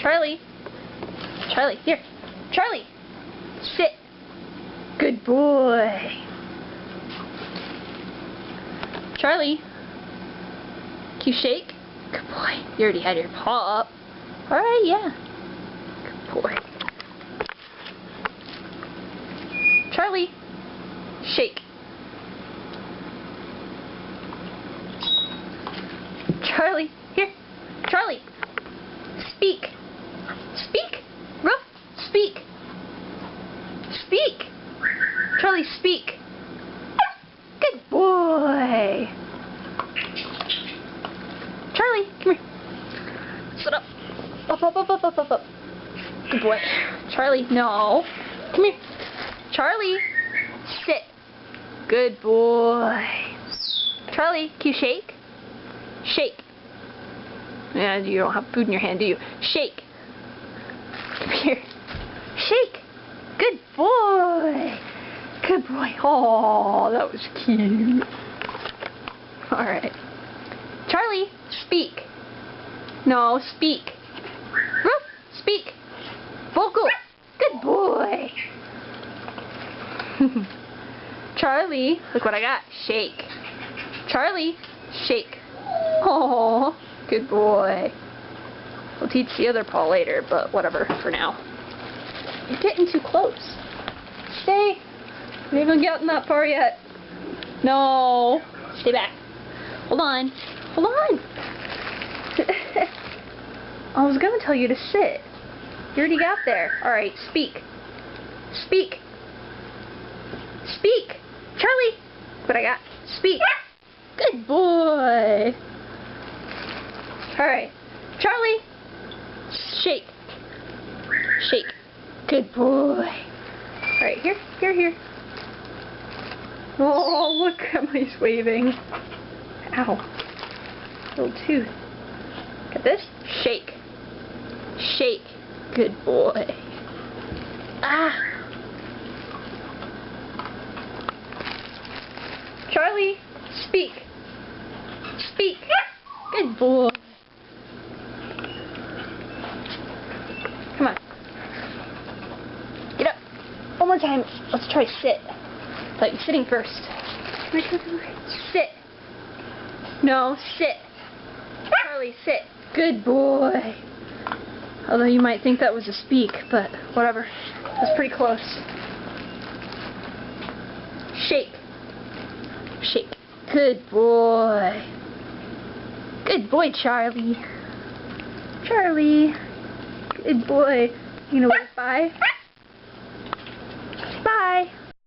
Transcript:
Charlie. Charlie, here. Charlie. Sit. Good boy. Charlie. Can you shake? Good boy. You already had your paw up. Alright, yeah. Good boy. Charlie. Shake. Charlie. Here. Charlie. Speak. Speak. Ruff. Speak. Speak. Charlie, speak. Good boy. Charlie, come here. Sit up. Up, up, up, up, up, up, up. Good boy. Charlie, no. Come here. Charlie, sit. Good boy. Charlie, can you shake? Shake. Yeah, you don't have food in your hand, do you? Shake. Come here. Shake. Good boy. Good boy. Oh, that was cute. Alright. Charlie, speak. No, speak. Ruff, speak. Vocal. Good boy. Charlie, look what I got. Shake. Charlie, shake. Oh, good boy. We'll teach the other paw later, but whatever for now. You're getting too close. Stay. We haven't gotten that far yet. No. Stay back. Hold on. Hold on. I was going to tell you to sit. You already got there. Alright, speak. Speak. Speak. Charlie. What I got? Speak. Good boy. Alright. Charlie. Shake. Shake. Good boy. Alright, here, here, here. Oh, look at my waving. Ow. Little tooth. Get this? Shake. Shake. Good boy. Ah. Charlie, speak. Speak. Good boy. Come on. Get up. One more time. Let's try sit. Like sitting first. Sit. No, sit. Charlie, sit. Good boy. Although you might think that was a speak, but whatever. That's pretty close. Shake. Shake. Good boy. Good boy, Charlie. Charlie. Good boy. You know wave bye?